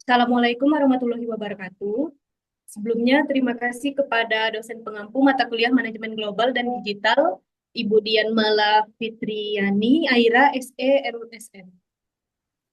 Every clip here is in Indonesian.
Assalamualaikum warahmatullahi wabarakatuh. Sebelumnya, terima kasih kepada dosen pengampu mata kuliah Manajemen Global dan Digital, Ibu Dian Mala Fitriani, Aira, SE, MSN.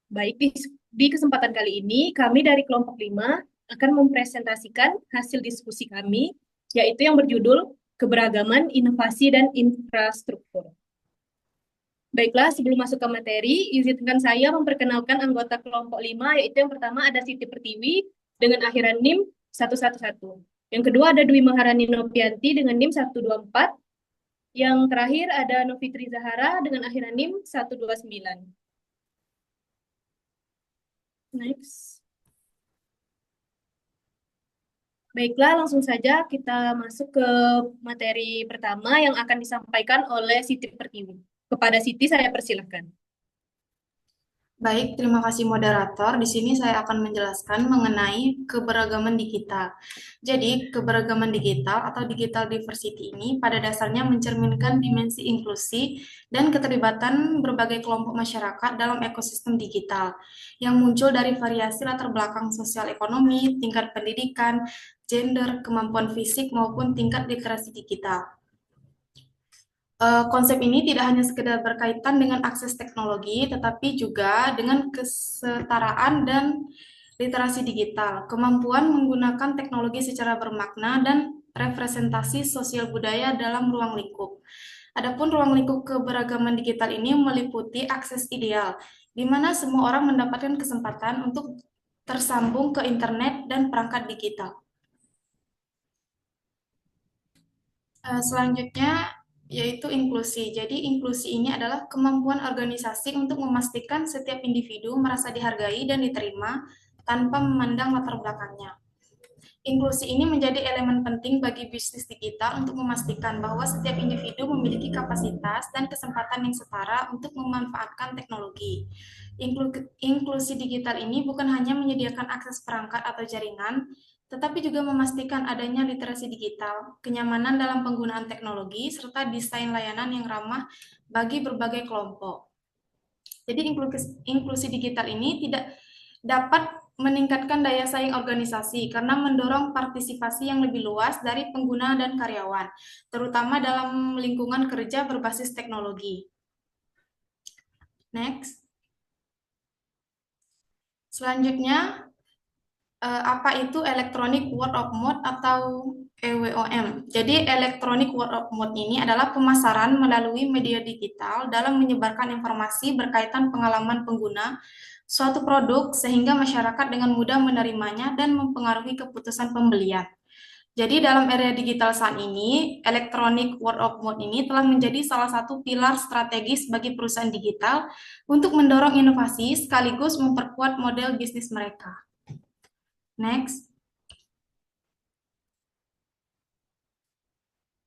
Baik, di kesempatan kali ini, kami dari kelompok 5 akan mempresentasikan hasil diskusi kami, yaitu yang berjudul Keberagaman, Inovasi, dan Infrastruktur. Baiklah, sebelum masuk ke materi, izinkan saya memperkenalkan anggota kelompok 5, yaitu yang pertama ada Siti Pertiwi dengan akhiran NIM 111. Yang kedua ada Dwi Maharani Nopianti dengan NIM 124. Yang terakhir ada Novitri Zahara dengan akhiran NIM 129. Next. Baiklah, langsung saja kita masuk ke materi pertama yang akan disampaikan oleh Siti Pertiwi. Kepada Siti, saya persilahkan. Baik, terima kasih moderator. Di sini saya akan menjelaskan mengenai keberagaman digital. Jadi, keberagaman digital atau digital diversity ini pada dasarnya mencerminkan dimensi inklusi dan keterlibatan berbagai kelompok masyarakat dalam ekosistem digital yang muncul dari variasi latar belakang sosial ekonomi, tingkat pendidikan, gender, kemampuan fisik maupun tingkat literasi digital. Konsep ini tidak hanya sekedar berkaitan dengan akses teknologi, tetapi juga dengan kesetaraan dan literasi digital, kemampuan menggunakan teknologi secara bermakna, dan representasi sosial budaya dalam ruang lingkup. Adapun ruang lingkup keberagaman digital ini meliputi akses ideal, di mana semua orang mendapatkan kesempatan untuk tersambung ke internet dan perangkat digital. Selanjutnya yaitu inklusi. Jadi inklusi ini adalah kemampuan organisasi untuk memastikan setiap individu merasa dihargai dan diterima tanpa memandang latar belakangnya. Inklusi ini menjadi elemen penting bagi bisnis digital untuk memastikan bahwa setiap individu memiliki kapasitas dan kesempatan yang setara untuk memanfaatkan teknologi. Inklusi digital ini bukan hanya menyediakan akses perangkat atau jaringan, tetapi juga memastikan adanya literasi digital, kenyamanan dalam penggunaan teknologi, serta desain layanan yang ramah bagi berbagai kelompok. Jadi inklusi digital ini tidak dapat meningkatkan daya saing organisasi karena mendorong partisipasi yang lebih luas dari pengguna dan karyawan, terutama dalam lingkungan kerja berbasis teknologi. Next. Selanjutnya, apa itu Electronic Word of Mouth atau EWOM. Jadi Electronic Word of Mouth ini adalah pemasaran melalui media digital dalam menyebarkan informasi berkaitan pengalaman pengguna suatu produk sehingga masyarakat dengan mudah menerimanya dan mempengaruhi keputusan pembelian. Jadi dalam era digital saat ini, Electronic Word of Mouth ini telah menjadi salah satu pilar strategis bagi perusahaan digital untuk mendorong inovasi sekaligus memperkuat model bisnis mereka. Next.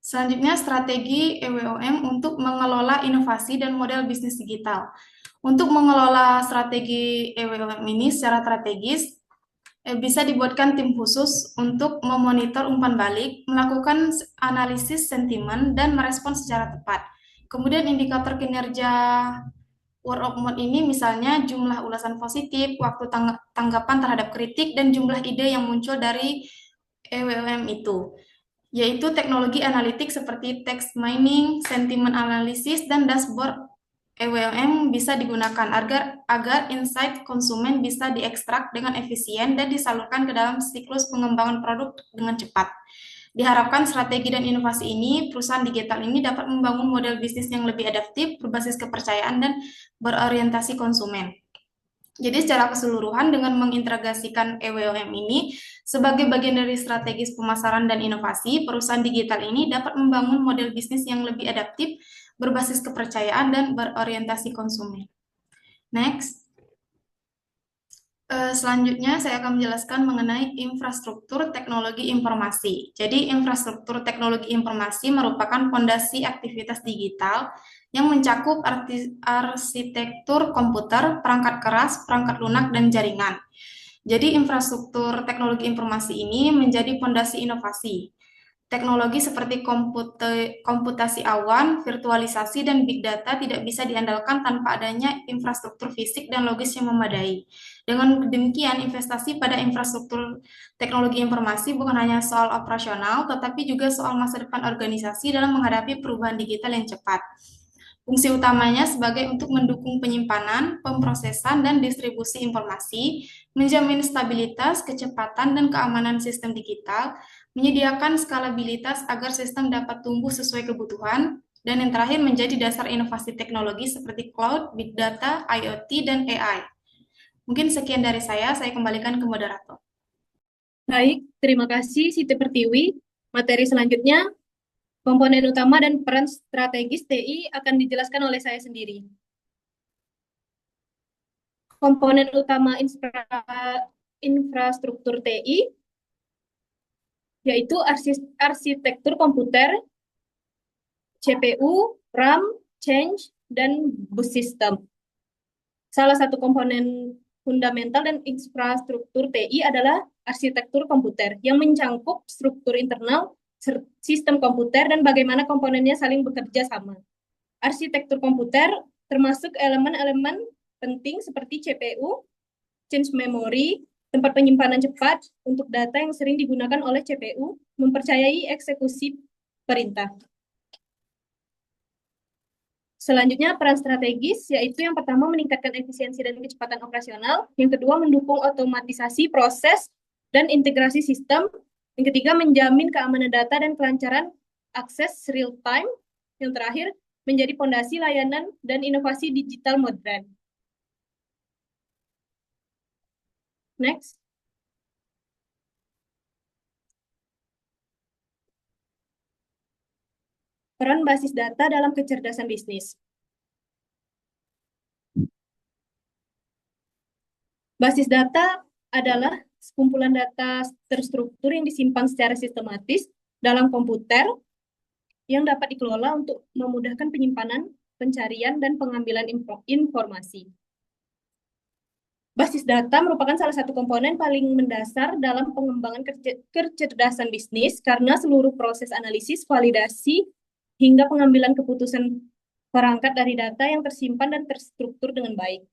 Selanjutnya, strategi EWOM untuk mengelola inovasi dan model bisnis digital. Untuk mengelola strategi EWOM ini secara strategis, bisa dibuatkan tim khusus untuk memonitor umpan balik, melakukan analisis sentimen, dan merespon secara tepat. Kemudian indikator kinerja word of mouth ini misalnya jumlah ulasan positif, waktu tanggapan terhadap kritik, dan jumlah ide yang muncul dari EWOM itu, yaitu teknologi analitik seperti text mining, sentiment analysis, dan dashboard EWOM bisa digunakan agar insight konsumen bisa diekstrak dengan efisien dan disalurkan ke dalam siklus pengembangan produk dengan cepat. Diharapkan strategi dan inovasi ini, perusahaan digital ini dapat membangun model bisnis yang lebih adaptif, berbasis kepercayaan, dan berorientasi konsumen. Jadi secara keseluruhan dengan mengintegrasikan EWOM ini sebagai bagian dari strategis pemasaran dan inovasi, perusahaan digital ini dapat membangun model bisnis yang lebih adaptif, berbasis kepercayaan, dan berorientasi konsumen. Next. Selanjutnya saya akan menjelaskan mengenai infrastruktur teknologi informasi. Jadi infrastruktur teknologi informasi merupakan fondasi aktivitas digital yang mencakup arsitektur komputer, perangkat keras, perangkat lunak, dan jaringan. Jadi infrastruktur teknologi informasi ini menjadi fondasi inovasi. Teknologi seperti komputasi awan, virtualisasi, dan big data tidak bisa diandalkan tanpa adanya infrastruktur fisik dan logis yang memadai. Dengan demikian, investasi pada infrastruktur teknologi informasi bukan hanya soal operasional, tetapi juga soal masa depan organisasi dalam menghadapi perubahan digital yang cepat. Fungsi utamanya sebagai untuk mendukung penyimpanan, pemrosesan, dan distribusi informasi, menjamin stabilitas, kecepatan, dan keamanan sistem digital, menyediakan skalabilitas agar sistem dapat tumbuh sesuai kebutuhan, dan yang terakhir menjadi dasar inovasi teknologi seperti cloud, big data, IoT, dan AI. Mungkin sekian dari saya kembalikan ke moderator. Baik, terima kasih Siti Pertiwi. Materi selanjutnya, komponen utama dan peran strategis TI akan dijelaskan oleh saya sendiri. Komponen utama infrastruktur TI yaitu arsitektur komputer, CPU, RAM, change, dan bus system. Salah satu komponen fundamental dan infrastruktur TI adalah arsitektur komputer yang mencangkup struktur internal sistem komputer dan bagaimana komponennya saling bekerja sama. Arsitektur komputer termasuk elemen-elemen penting seperti CPU, change memory, tempat penyimpanan cepat untuk data yang sering digunakan oleh CPU, mempercayai eksekusi perintah. Selanjutnya, peran strategis, yaitu yang pertama meningkatkan efisiensi dan kecepatan operasional, yang kedua mendukung otomatisasi proses dan integrasi sistem, yang ketiga menjamin keamanan data dan kelancaran akses real time, yang terakhir menjadi fondasi layanan dan inovasi digital modern. Next. Peran basis data dalam kecerdasan bisnis. Basis data adalah sekumpulan data terstruktur yang disimpan secara sistematis dalam komputer yang dapat dikelola untuk memudahkan penyimpanan, pencarian, dan pengambilan informasi. Basis data merupakan salah satu komponen paling mendasar dalam pengembangan kecerdasan bisnis karena seluruh proses analisis, validasi, hingga pengambilan keputusan berangkat dari data yang tersimpan dan terstruktur dengan baik.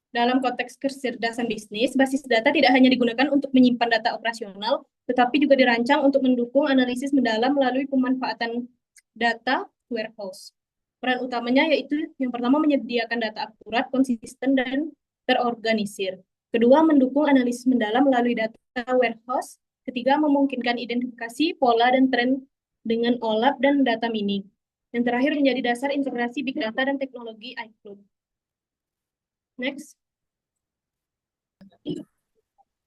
Dalam konteks kecerdasan bisnis, basis data tidak hanya digunakan untuk menyimpan data operasional, tetapi juga dirancang untuk mendukung analisis mendalam melalui pemanfaatan data warehouse. Peran utamanya yaitu yang pertama menyediakan data akurat, konsisten, dan terorganisir. Kedua, mendukung analisis mendalam melalui data warehouse. Ketiga, memungkinkan identifikasi pola dan tren dengan OLAP dan data mining. Yang terakhir menjadi dasar integrasi big data dan teknologi iCloud. Next.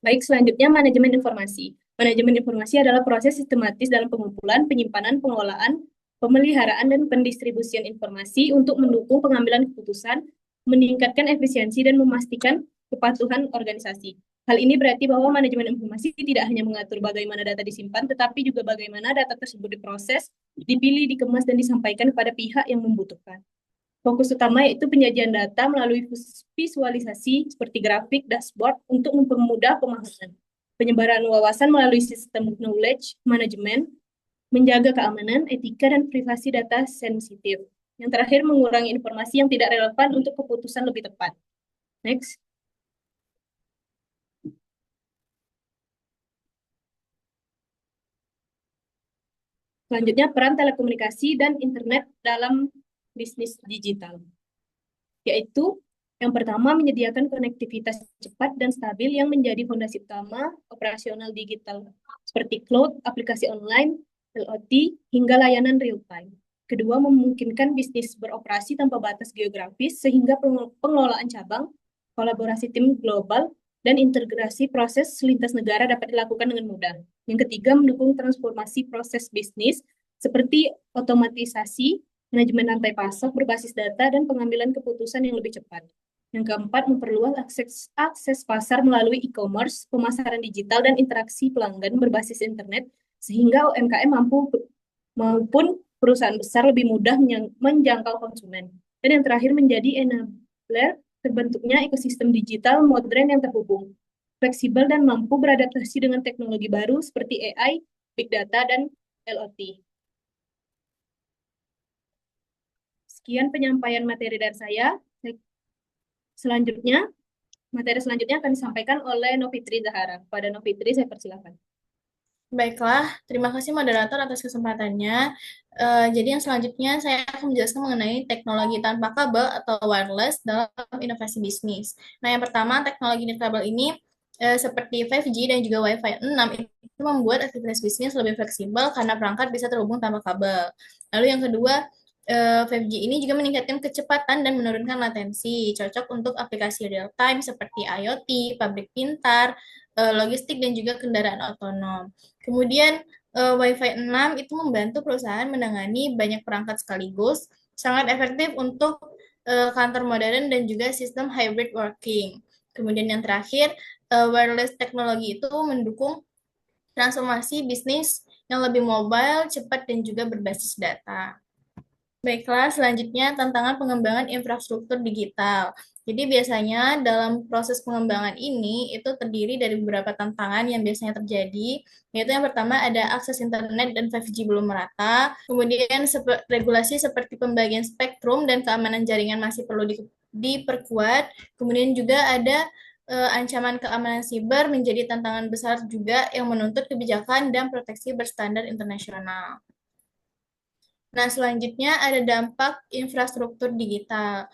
Baik, selanjutnya manajemen informasi. Manajemen informasi adalah proses sistematis dalam pengumpulan, penyimpanan, pengelolaan, pemeliharaan, dan pendistribusian informasi untuk mendukung pengambilan keputusan, meningkatkan efisiensi, dan memastikan kepatuhan organisasi. Hal ini berarti bahwa manajemen informasi tidak hanya mengatur bagaimana data disimpan, tetapi juga bagaimana data tersebut diproses, dipilih, dikemas, dan disampaikan kepada pihak yang membutuhkan. Fokus utama yaitu penyajian data melalui visualisasi seperti grafik, dashboard untuk mempermudah pemahaman. Penyebaran wawasan melalui sistem knowledge management, menjaga keamanan, etika, dan privasi data sensitif. Yang terakhir, mengurangi informasi yang tidak relevan untuk keputusan lebih tepat. Next. Selanjutnya, peran telekomunikasi dan internet dalam bisnis digital, yaitu yang pertama menyediakan konektivitas cepat dan stabil yang menjadi fondasi utama operasional digital, seperti cloud, aplikasi online, IoT, hingga layanan real-time. Kedua, memungkinkan bisnis beroperasi tanpa batas geografis sehingga pengelolaan cabang, kolaborasi tim global, dan integrasi proses lintas negara dapat dilakukan dengan mudah. Yang ketiga, mendukung transformasi proses bisnis seperti otomatisasi, manajemen rantai pasok berbasis data, dan pengambilan keputusan yang lebih cepat. Yang keempat, memperluas akses pasar melalui e-commerce, pemasaran digital, dan interaksi pelanggan berbasis internet, sehingga UMKM maupun perusahaan besar lebih mudah menjangkau konsumen. Dan yang terakhir menjadi enabler terbentuknya ekosistem digital modern yang terhubung, fleksibel, dan mampu beradaptasi dengan teknologi baru seperti AI, big data, dan LOT. Sekian penyampaian materi dari saya. Selanjutnya, materi selanjutnya akan disampaikan oleh Novitri Zahara. Pada Novitri, saya persilakan. Baiklah, terima kasih moderator atas kesempatannya. Jadi yang selanjutnya saya akan menjelaskan mengenai teknologi tanpa kabel atau wireless dalam inovasi bisnis. Nah, yang pertama, teknologi nirkabel ini seperti 5G dan juga Wi-Fi 6 itu membuat aktivitas bisnis lebih fleksibel karena perangkat bisa terhubung tanpa kabel. Lalu yang kedua, 5G ini juga meningkatkan kecepatan dan menurunkan latensi, cocok untuk aplikasi real time seperti IoT, pabrik pintar, logistik, dan juga kendaraan otonom. Kemudian Wi-Fi 6 itu membantu perusahaan menangani banyak perangkat sekaligus, sangat efektif untuk kantor modern dan juga sistem hybrid working. Kemudian yang terakhir, wireless teknologi itu mendukung transformasi bisnis yang lebih mobile, cepat, dan juga berbasis data. Baiklah, selanjutnya tantangan pengembangan infrastruktur digital. Jadi biasanya dalam proses pengembangan ini itu terdiri dari beberapa tantangan yang biasanya terjadi, yaitu yang pertama ada akses internet dan 5G belum merata, kemudian regulasi seperti pembagian spektrum dan keamanan jaringan masih perlu diperkuat, kemudian juga ada ancaman keamanan siber menjadi tantangan besar juga yang menuntut kebijakan dan proteksi berstandar internasional. Nah, selanjutnya ada dampak infrastruktur digital.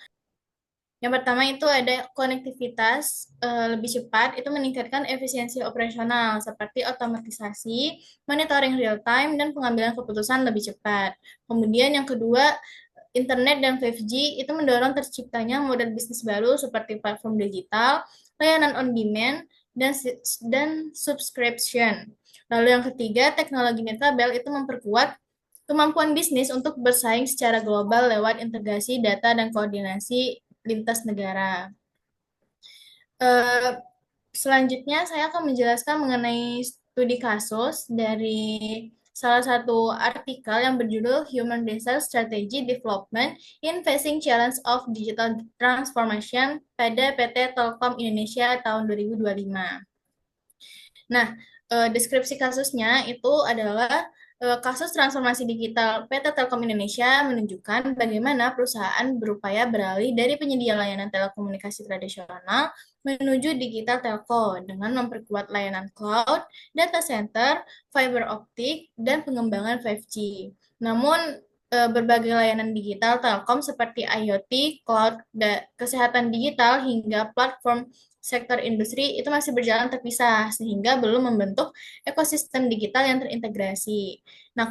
Yang pertama itu ada konektivitas lebih cepat, itu meningkatkan efisiensi operasional seperti otomatisasi, monitoring real time, dan pengambilan keputusan lebih cepat. Kemudian yang kedua, internet dan 5G itu mendorong terciptanya model bisnis baru seperti platform digital, layanan on demand, dan subscription. Lalu yang ketiga, teknologi netkabel itu memperkuat kemampuan bisnis untuk bersaing secara global lewat integrasi data dan koordinasi lintas negara. Selanjutnya, saya akan menjelaskan mengenai studi kasus dari salah satu artikel yang berjudul Human Resource Strategy Development in Facing Challenge of Digital Transformation pada PT Telkom Indonesia tahun 2025. Nah, deskripsi kasusnya itu adalah kasus transformasi digital PT Telkom Indonesia menunjukkan bagaimana perusahaan berupaya beralih dari penyedia layanan telekomunikasi tradisional menuju digital telco dengan memperkuat layanan cloud, data center, fiber optik, dan pengembangan 5G. Namun, berbagai layanan digital Telkom seperti IoT, cloud, kesehatan digital, hingga platform sektor industri itu masih berjalan terpisah sehingga belum membentuk ekosistem digital yang terintegrasi. Nah,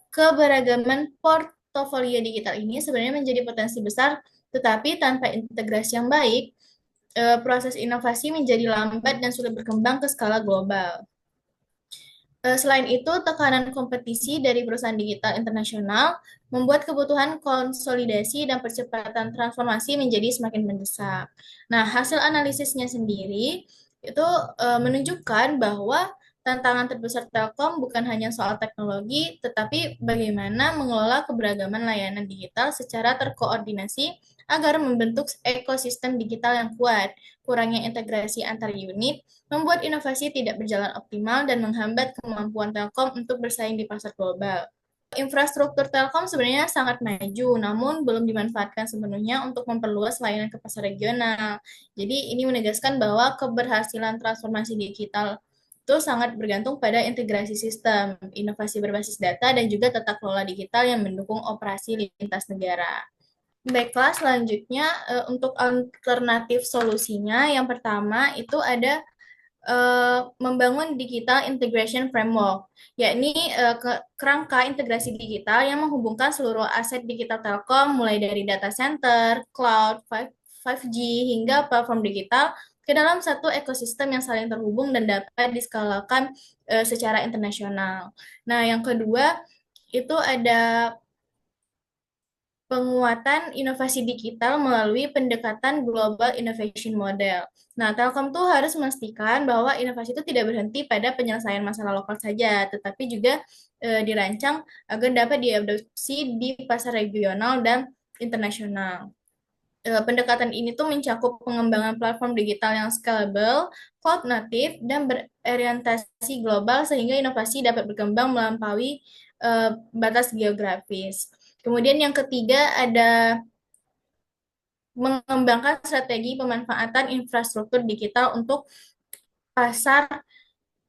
keberagaman portofolio digital ini sebenarnya menjadi potensi besar, tetapi tanpa integrasi yang baik, proses inovasi menjadi lambat dan sulit berkembang ke skala global. Selain itu, tekanan kompetisi dari perusahaan digital internasional membuat kebutuhan konsolidasi dan percepatan transformasi menjadi semakin mendesak. Nah, hasil analisisnya sendiri itu menunjukkan bahwa tantangan terbesar Telkom bukan hanya soal teknologi, tetapi bagaimana mengelola keberagaman layanan digital secara terkoordinasi agar membentuk ekosistem digital yang kuat. Kurangnya integrasi antar unit membuat inovasi tidak berjalan optimal dan menghambat kemampuan Telkom untuk bersaing di pasar global. Infrastruktur Telkom sebenarnya sangat maju, namun belum dimanfaatkan sepenuhnya untuk memperluas layanan ke pasar regional. Jadi ini menegaskan bahwa keberhasilan transformasi digital itu sangat bergantung pada integrasi sistem, inovasi berbasis data, dan juga tata kelola digital yang mendukung operasi lintas negara. Baiklah, selanjutnya untuk alternatif solusinya, yang pertama itu ada membangun digital integration framework, yakni kerangka integrasi digital yang menghubungkan seluruh aset digital Telkom mulai dari data center, cloud, 5G hingga platform digital ke dalam satu ekosistem yang saling terhubung dan dapat diskalakan secara internasional. Nah, yang kedua itu ada penguatan inovasi digital melalui pendekatan Global Innovation Model. Nah, Telkom tuh harus memastikan bahwa inovasi itu tidak berhenti pada penyelesaian masalah lokal saja, tetapi juga dirancang agar dapat diadopsi di pasar regional dan internasional. Pendekatan ini tuh mencakup pengembangan platform digital yang scalable, cloud native, dan berorientasi global sehingga inovasi dapat berkembang melampaui batas geografis. Kemudian yang ketiga ada mengembangkan strategi pemanfaatan infrastruktur digital untuk pasar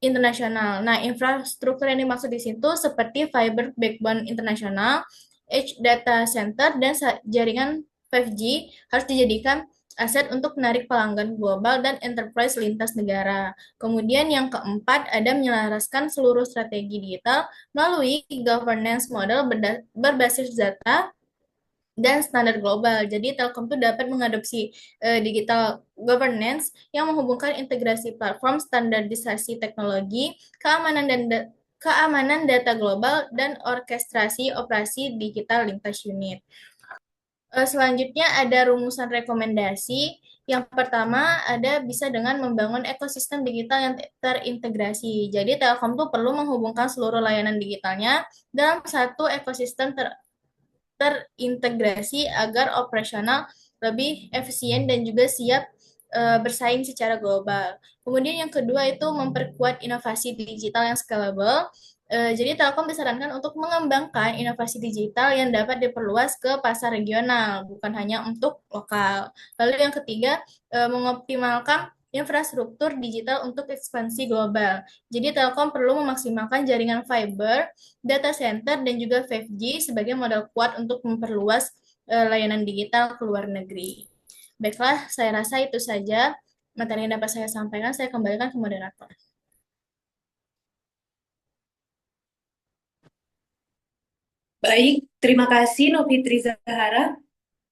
internasional. Nah, infrastruktur yang dimaksud di situ seperti fiber backbone internasional, edge data center, dan jaringan 5G harus dijadikan aset untuk menarik pelanggan global dan enterprise lintas negara. Kemudian yang keempat ada menyelaraskan seluruh strategi digital melalui governance model berbasis data dan standar global. Jadi Telkom itu dapat mengadopsi digital governance yang menghubungkan integrasi platform, standarisasi teknologi, keamanan data global, dan orkestrasi operasi digital lintas unit. Selanjutnya ada rumusan rekomendasi. Yang pertama ada bisa dengan membangun ekosistem digital yang terintegrasi. Jadi Telkom tuh perlu menghubungkan seluruh layanan digitalnya dalam satu ekosistem terintegrasi agar operasional lebih efisien dan juga siap bersaing secara global. Kemudian yang kedua itu memperkuat inovasi digital yang scalable. Jadi Telkom disarankan untuk mengembangkan inovasi digital yang dapat diperluas ke pasar regional, bukan hanya untuk lokal. Lalu yang ketiga, mengoptimalkan infrastruktur digital untuk ekspansi global. Jadi Telkom perlu memaksimalkan jaringan fiber, data center, dan juga 5G sebagai modal kuat untuk memperluas layanan digital ke luar negeri. Baiklah, saya rasa itu saja materi yang dapat saya sampaikan. Saya kembalikan ke moderator. Baik, terima kasih Novitri Zahara.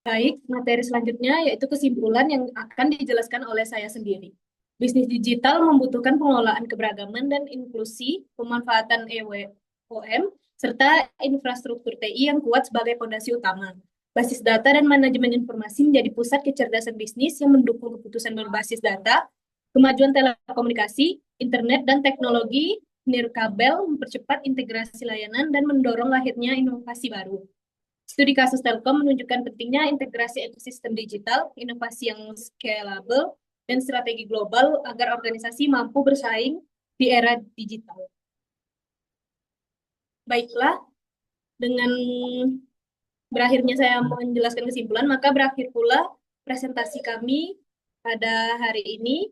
Baik, materi selanjutnya yaitu kesimpulan yang akan dijelaskan oleh saya sendiri. Bisnis digital membutuhkan pengelolaan keberagaman dan inklusi, pemanfaatan EWOM, serta infrastruktur TI yang kuat sebagai fondasi utama. Basis data dan manajemen informasi menjadi pusat kecerdasan bisnis yang mendukung keputusan berbasis data, kemajuan telekomunikasi, internet, dan teknologi nirkabel mempercepat integrasi layanan dan mendorong lahirnya inovasi baru. Studi kasus Telkom menunjukkan pentingnya integrasi ekosistem digital, inovasi yang scalable, dan strategi global agar organisasi mampu bersaing di era digital. Baiklah, dengan berakhirnya saya menjelaskan kesimpulan, maka berakhir pula presentasi kami pada hari ini.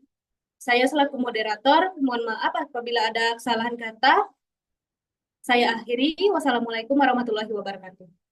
Saya selaku moderator, mohon maaf apabila ada kesalahan kata. Saya akhiri. Wassalamualaikum warahmatullahi wabarakatuh.